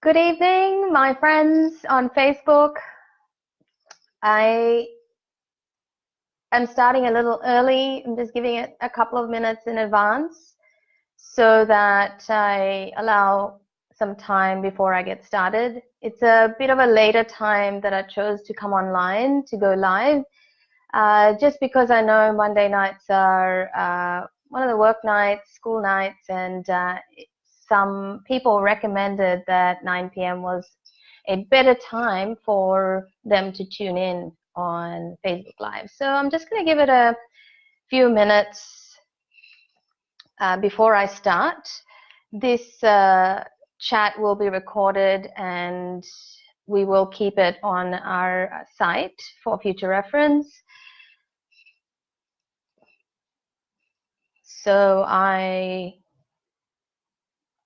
Good evening, my friends on Facebook. I am starting a little early. I'm just giving it a couple of minutes in advance so that I allow some time before I get started. It's a bit of a later time that I chose to come online to go live, just because I know Monday nights are one of the work nights, school nights, and some people recommended that 9 p.m. was a better time for them to tune in on Facebook Live. So I'm just going to give it a few minutes before I start. This chat will be recorded and we will keep it on our site for future reference. So I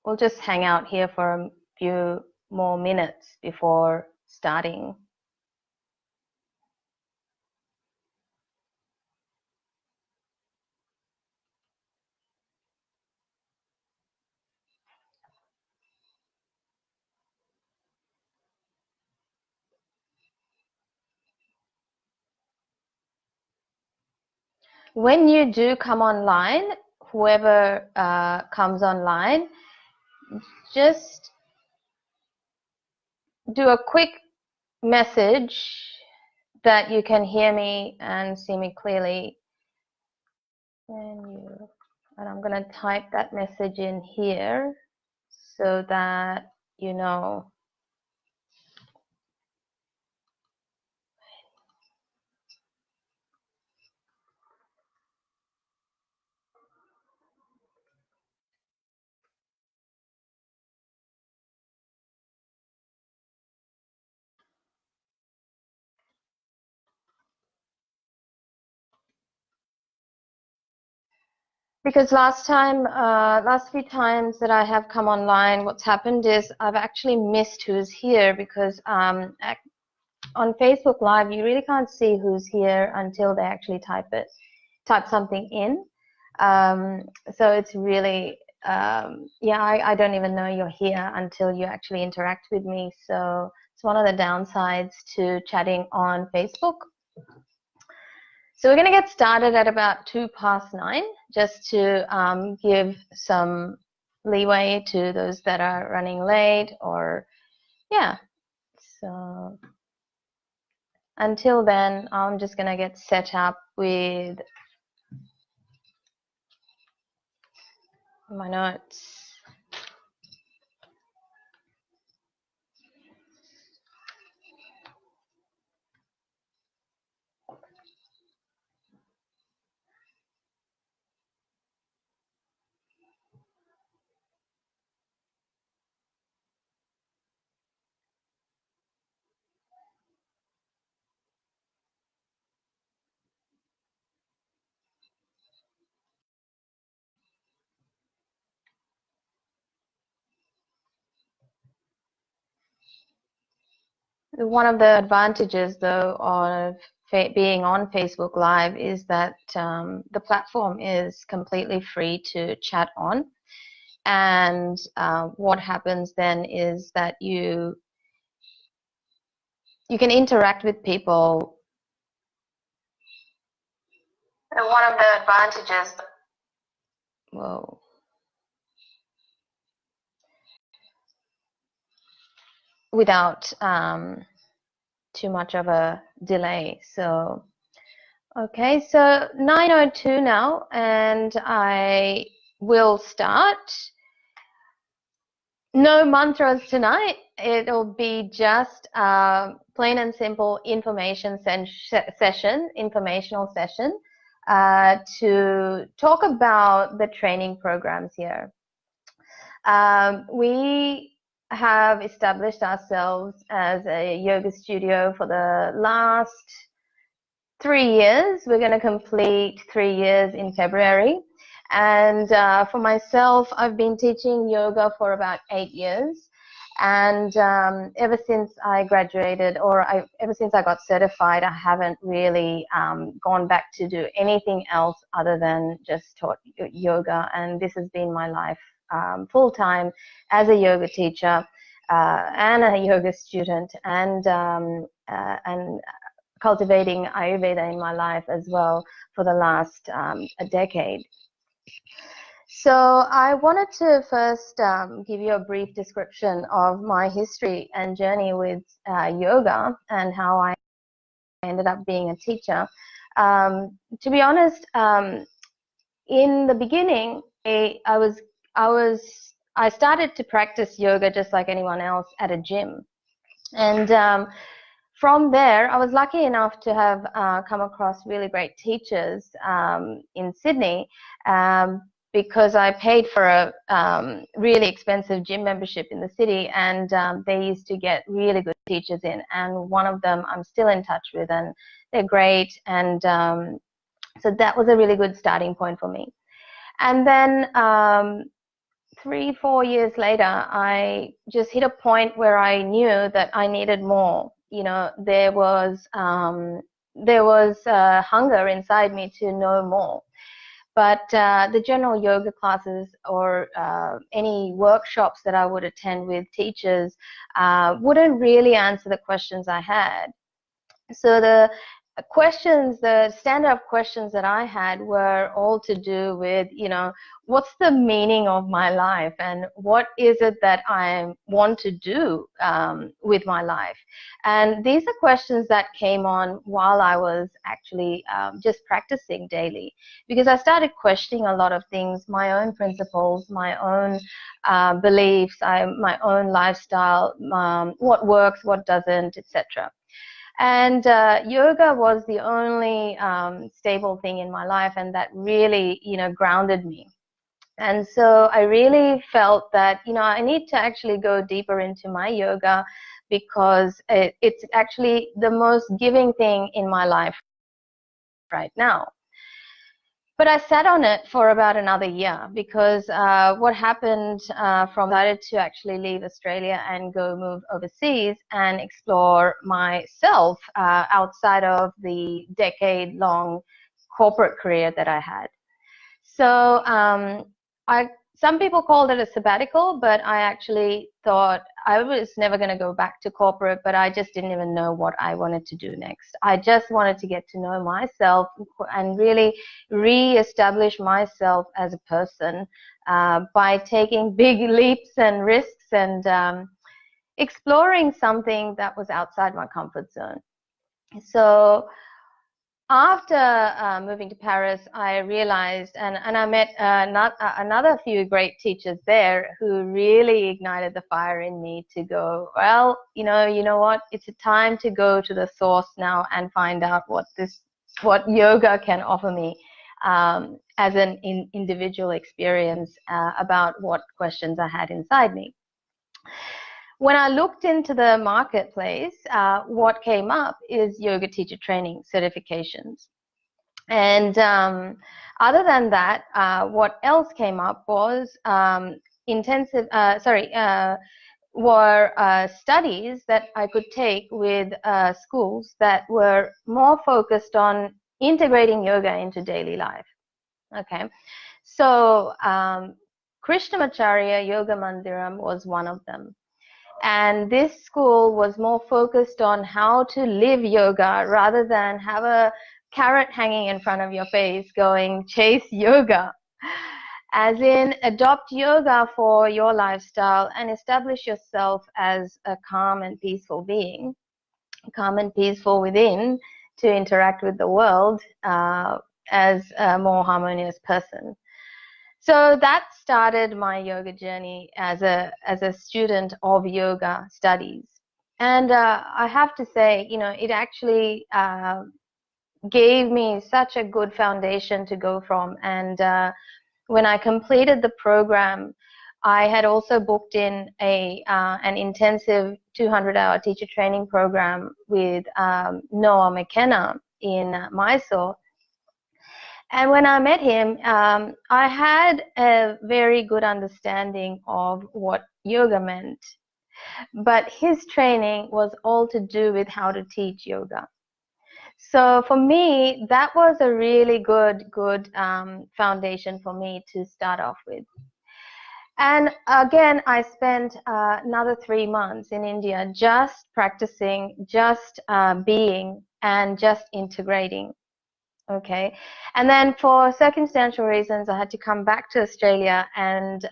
will just hang out here for a few more minutes before starting. When you do come online, whoever comes online, just do a quick message that you can hear me and see me clearly. And I'm going to type that message in here so that you know. Because last few times that I have come online, what's happened is I've actually missed who's here because on Facebook Live, you really can't see who's here until they actually type something in. So it's really, I don't even know you're here until you actually interact with me. So it's one of the downsides to chatting on Facebook. So we're going to get started at about 9:02, just to give some leeway to those that are running late or, yeah. So until then, I'm just going to get set up with my notes. One of the advantages, though, of being on Facebook Live is that the platform is completely free to chat on. And what happens then is that you can interact with people. And one of the advantages, whoa. Without too much of a delay. So, okay, so 9:02 now, and I will start. No mantras tonight. It'll be just plain and simple informational session to talk about the training programs here. We have established ourselves as a yoga studio for the last 3 years. We're going to complete 3 years in February. And for myself, I've been teaching yoga for about 8 years. And ever since I graduated, or ever since I got certified, I haven't really gone back to do anything else other than just taught yoga. And this has been my life full-time as a yoga teacher. and a yoga student, and cultivating Ayurveda in my life as well for the last a decade. So I wanted to first give you a brief description of my history and journey with yoga and how I ended up being a teacher. To be honest, in the beginning, I started to practice yoga just like anyone else at a gym, and from there, I was lucky enough to have come across really great teachers in Sydney, because I paid for a really expensive gym membership in the city, and they used to get really good teachers in, and one of them I'm still in touch with, and they're great, and so that was a really good starting point for me. And then 3-4 years later, I just hit a point where I knew that I needed more. You know, there was hunger inside me to know more. But the general yoga classes or any workshops that I would attend with teachers wouldn't really answer the questions I had. So the stand-up questions that I had were all to do with, you know, what's the meaning of my life, and what is it that I want to do with my life? And these are questions that came on while I was actually just practicing daily, because I started questioning a lot of things, my own principles, my own beliefs, my own lifestyle, what works, what doesn't, etc. And yoga was the only stable thing in my life, and that really, you know, grounded me. And so I really felt that, you know, I need to actually go deeper into my yoga, because it's actually the most giving thing in my life right now. But I sat on it for about another year, because what happened from I decided to actually leave Australia and go move overseas and explore myself outside of the decade-long corporate career that I had. So some people called it a sabbatical, but I actually thought I was never going to go back to corporate, but I just didn't even know what I wanted to do next. I just wanted to get to know myself and really re-establish myself as a person by taking big leaps and risks and exploring something that was outside my comfort zone. So after moving to Paris, I realized, and I met another few great teachers there who really ignited the fire in me to go, well, you know what, it's a time to go to the source now and find out what yoga can offer me as an individual experience about what questions I had inside me. When I looked into the marketplace, what came up is yoga teacher training certifications. And other than that, what else came up was studies that I could take with schools that were more focused on integrating yoga into daily life. Okay, so Krishnamacharya Yoga Mandiram was one of them. And this school was more focused on how to live yoga rather than have a carrot hanging in front of your face going, chase yoga. As in, adopt yoga for your lifestyle and establish yourself as a calm and peaceful being, calm and peaceful within, to interact with the world as a more harmonious person. So that started my yoga journey as a student of yoga studies. And I have to say, you know, it actually gave me such a good foundation to go from. And when I completed the program, I had also booked in an intensive 200-hour teacher training program with Noah McKenna in Mysore. And when I met him, I had a very good understanding of what yoga meant. But his training was all to do with how to teach yoga. So for me, that was a really good foundation for me to start off with. And again, I spent another 3 months in India just practicing, just being, and just integrating. Okay. And then for circumstantial reasons, I had to come back to Australia. And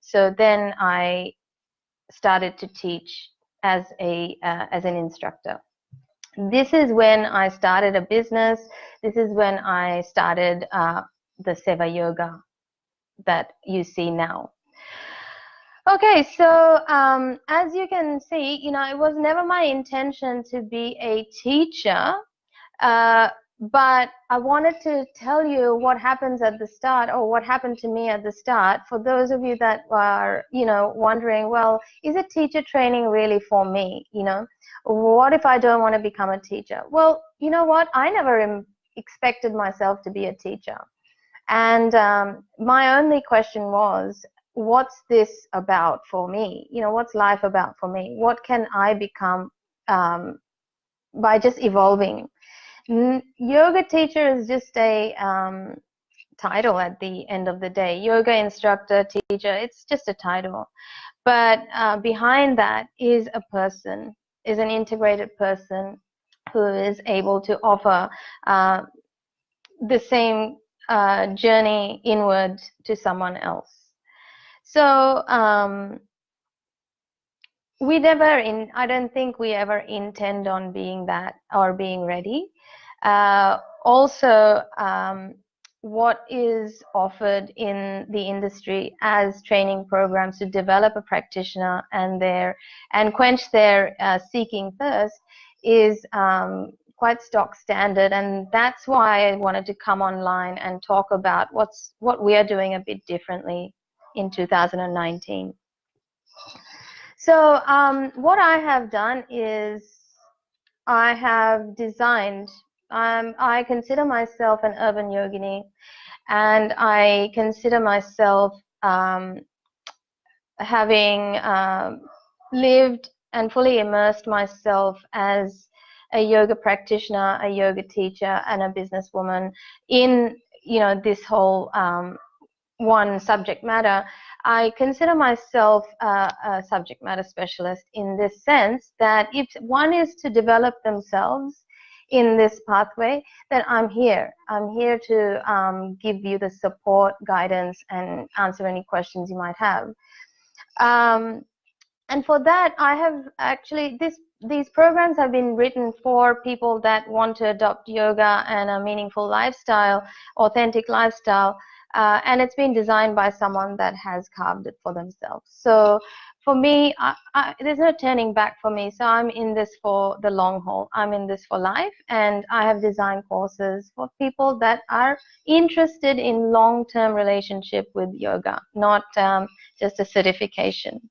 so then I started to teach as an instructor. This is when I started a business. This is when I started the Seva Yoga that you see now. Okay, so as you can see, it was never my intention to be a teacher, but I wanted to tell you what happens at the start, or what happened to me at the start, for those of you that are, wondering, well, is a teacher training really for me? What if I don't want to become a teacher? Well, you know what? I never expected myself to be a teacher. And my only question was, what's this about for me? What's life about for me? What can I become by just evolving? Yoga teacher is just a title at the end of the day. Yoga instructor, teacher, it's just a title. But behind that is a person, is an integrated person who is able to offer the same journey inward to someone else. So I don't think we ever intend on being that or being ready. Also, what is offered in the industry as training programs to develop a practitioner and quench their seeking thirst is quite stock standard, and that's why I wanted to come online and talk about what we are doing a bit differently in 2019. So what I have done is I have designed, I consider myself an urban yogini, and I consider myself having lived and fully immersed myself as a yoga practitioner, a yoga teacher, and a businesswoman in this whole one subject matter. I consider myself a subject matter specialist in this sense that if one is to develop themselves in this pathway, then I'm here. I'm here to give you the support, guidance, and answer any questions you might have. And for that, I have actually, these programs have been written for people that want to adopt yoga and a meaningful lifestyle, authentic lifestyle, and it's been designed by someone that has carved it for themselves. So for me, there's no turning back for me. So I'm in this for the long haul. I'm in this for life, and I have designed courses for people that are interested in long-term relationship with yoga, not just a certification.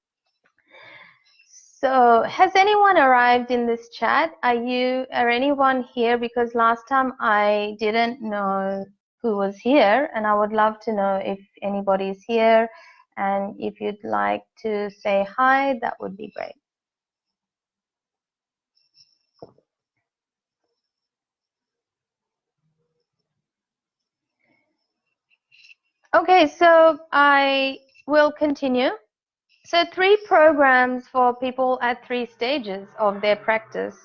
So has anyone arrived in this chat? Are anyone here? Because last time I didn't know who was here, and I would love to know if anybody's here, and if you'd like to say hi, that would be great. Okay, so I will continue. So 3 programs for people at 3 stages of their practice.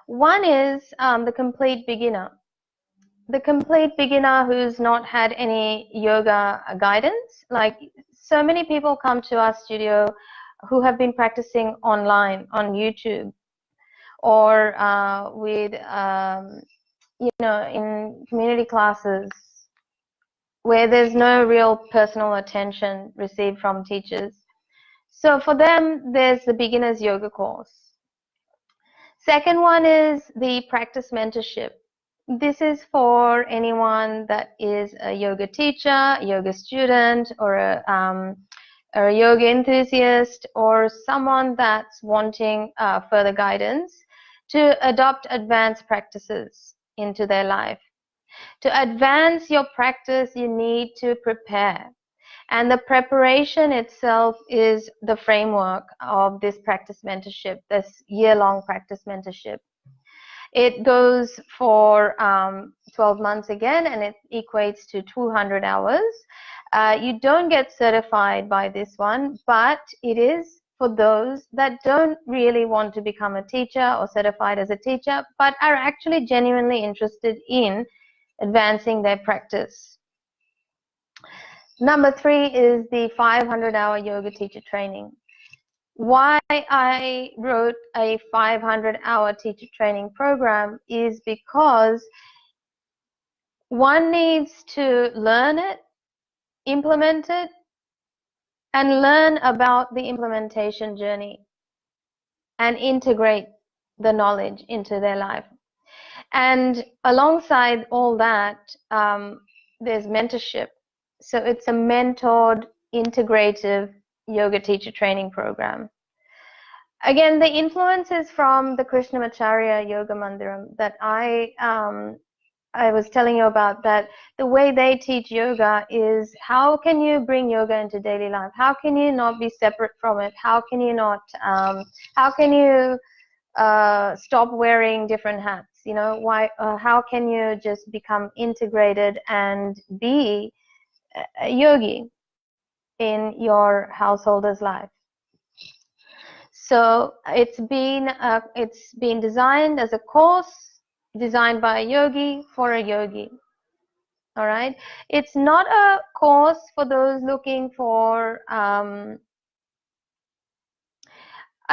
One is the complete beginner. The complete beginner who's not had any yoga guidance. Like, so many people come to our studio who have been practicing online on YouTube, or with in community classes where there's no real personal attention received from teachers. So for them, there's the beginner's yoga course. Second one is the practice mentorship. This is for anyone that is a yoga teacher, yoga student, or a yoga enthusiast, or someone that's wanting further guidance to adopt advanced practices into their life. To advance your practice, you need to prepare. And the preparation itself is the framework of this practice mentorship, this year-long practice mentorship. It goes for 12 months again, and it equates to 200 hours. You don't get certified by this one, but it is for those that don't really want to become a teacher or certified as a teacher, but are actually genuinely interested in advancing their practice. Number 3 is the 500-hour yoga teacher training. Why I wrote a 500-hour teacher training program is because one needs to learn it, implement it, and learn about the implementation journey and integrate the knowledge into their life. And alongside all that, there's mentorship. So it's a mentored, integrative yoga teacher training program. Again, the influence is from the Krishnamacharya Yoga Mandiram that I was telling you about, that the way they teach yoga is how can you bring yoga into daily life? How can you not be separate from it? How can you not, how can you stop wearing different hats? You know, how can you just become integrated and be a yogi in your householder's life? So it's been designed as a course designed by a yogi for a yogi. All right. It's not a course for those looking for, I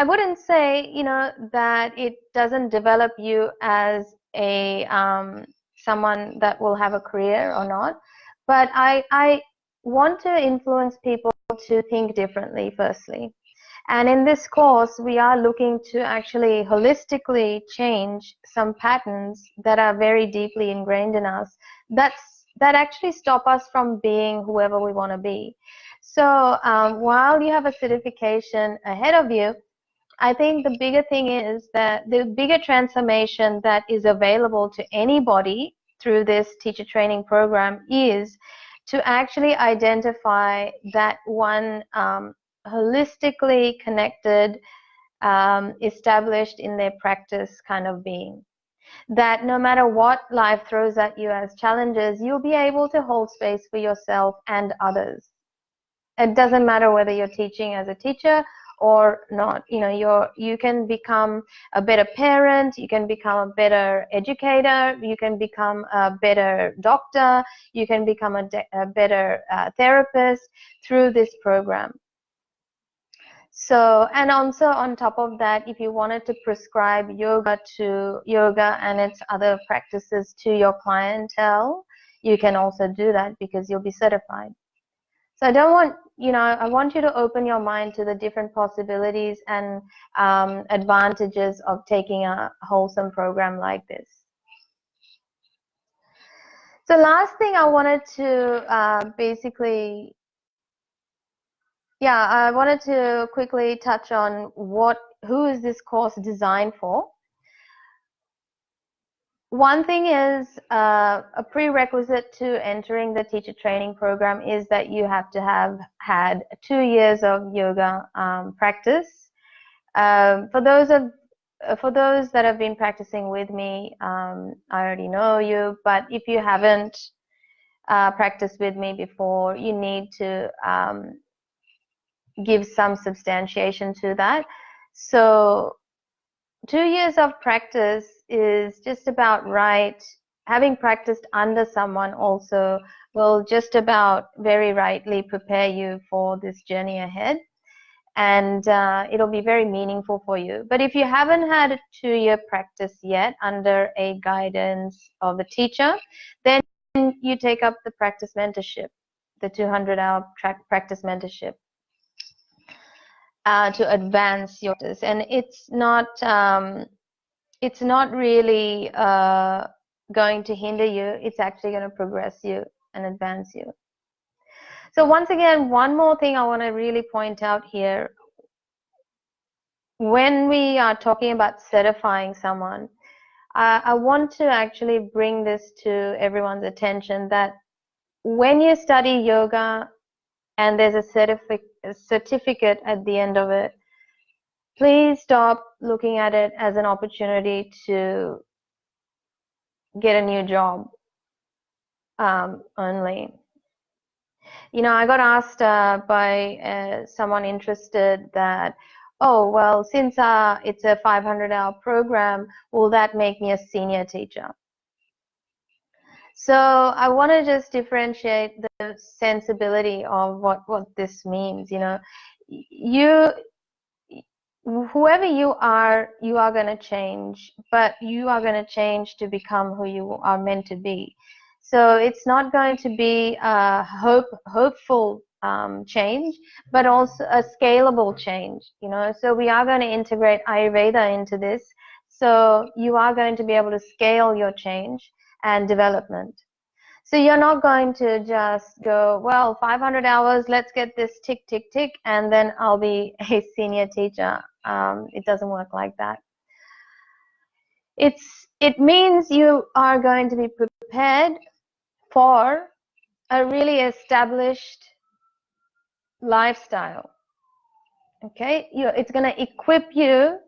wouldn't say, you know, that it doesn't develop you as a someone that will have a career or not, but I want to influence people to think differently firstly. And in this course, we are looking to actually holistically change some patterns that are very deeply ingrained in us that actually stop us from being whoever we want to be. So while you have a certification ahead of you, I think the bigger thing is that the bigger transformation that is available to anybody through this teacher training program is to actually identify that one holistically connected, established in their practice kind of being. That no matter what life throws at you as challenges, you'll be able to hold space for yourself and others. It doesn't matter whether you're teaching as a teacher or not. You know, you can become a better parent, you can become a better educator, you can become a better doctor, you can become a better therapist through this program. So, and also on top of that, if you wanted to prescribe yoga and its other practices to your clientele, you can also do that because you'll be certified. So I don't want, you know, I want you to open your mind to the different possibilities and advantages of taking a wholesome program like this. So last thing I wanted to basically, I wanted to quickly touch on who is this course designed for. One thing is a prerequisite to entering the teacher training program is that you have to have had 2 years of yoga practice. For those that have been practicing with me, I already know you, but if you haven't practiced with me before, you need to give some substantiation to that. So 2 years of practice is just about right. Having practiced under someone also will just about very rightly prepare you for this journey ahead, and it'll be very meaningful for you. But if you haven't had a 2-year practice yet under a guidance of a teacher, then you take up the practice mentorship, the 200-hour practice mentorship. To advance your practice, and it's not really going to hinder you. It's actually going to progress you and advance you. So once again, one more thing I want to really point out here. When we are talking about certifying someone, I want to actually bring this to everyone's attention that when you study yoga and there's a certificate at the end of it, please stop looking at it as an opportunity to get a new job only. I got asked by someone interested that, oh, well, since it's a 500-hour program, will that make me a senior teacher? So I want to just differentiate the sensibility of what this means. Whoever you are going to change, but you are going to change to become who you are meant to be. So it's not going to be a hopeful change, but also a scalable change. So we are going to integrate Ayurveda into this. So you are going to be able to scale your change and development. So you're not going to just go, well, 500 hours, let's get this tick, tick, tick, and then I'll be a senior teacher. It doesn't work like that. It means you are going to be prepared for a really established lifestyle. Okay? It's going to equip you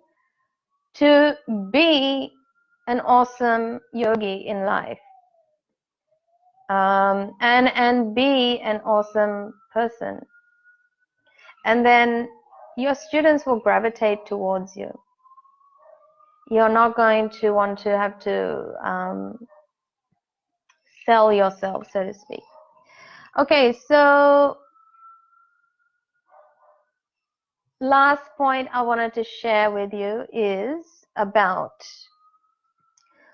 to be an awesome yogi in life. And be an awesome person. And then your students will gravitate towards you. You're not going to want to have to sell yourself, so to speak. Okay, so last point I wanted to share with you is about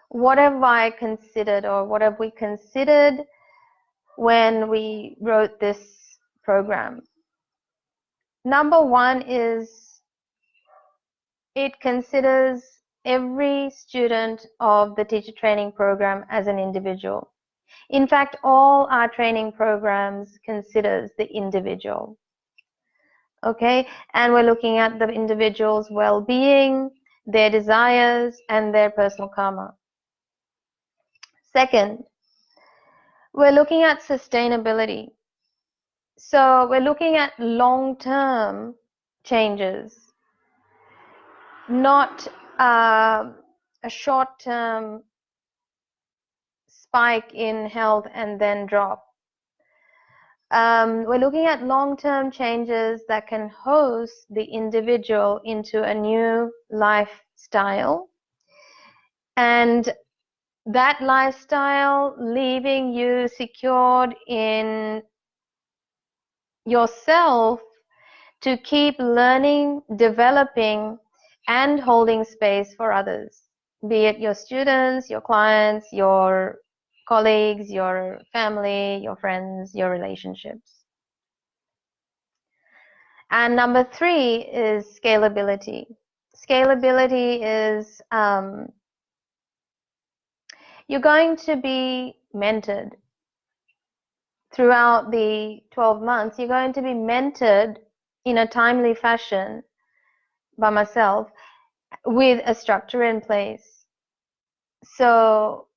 what have I considered, or what have we considered when we wrote this program. Number one is it considers every student of the teacher training program as an individual. In fact, all our training programs considers the individual. Okay, and we're looking at the individual's well-being, their desires, and their personal karma. Second, we're looking at sustainability. So we're looking at long-term changes, not a short-term spike in health and then drop. We're looking at long-term changes that can host the individual into a new lifestyle, and that lifestyle leaving you secured in yourself to keep learning, developing, and holding space for others, be it your students, your clients, your colleagues, your family, your friends, your relationships. And number three is scalability. Scalability is you're going to be mentored throughout the 12 months. You're going to be mentored in a timely fashion by myself with a structure in place. So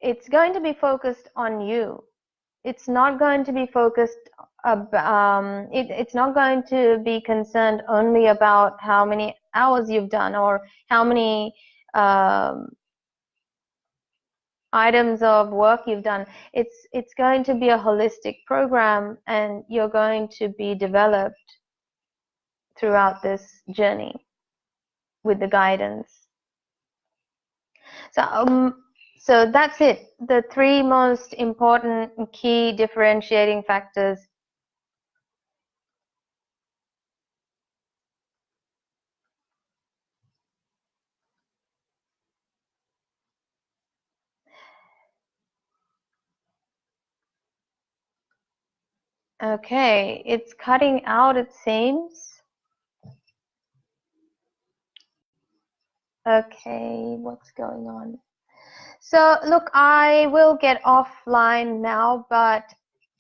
it's going to be focused on you. It's not going to be focused it's not going to be concerned only about how many hours you've done or how many items of work you've done. It's going to be a holistic program, and you're going to be developed throughout this journey with the guidance. So that's it. The three most important key differentiating factors. Okay, it's cutting out, it seems. Okay, what's going on? So look, I will get offline now, but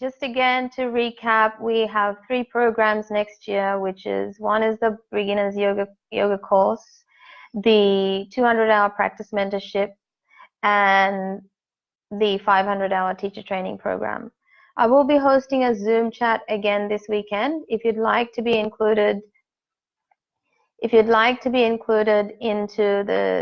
just again to recap, we have 3 programs next year, which is one is the beginners yoga course, the 200-hour practice mentorship, and the 500-hour teacher training program. I will be hosting a Zoom chat again this weekend. If you'd like to be included into the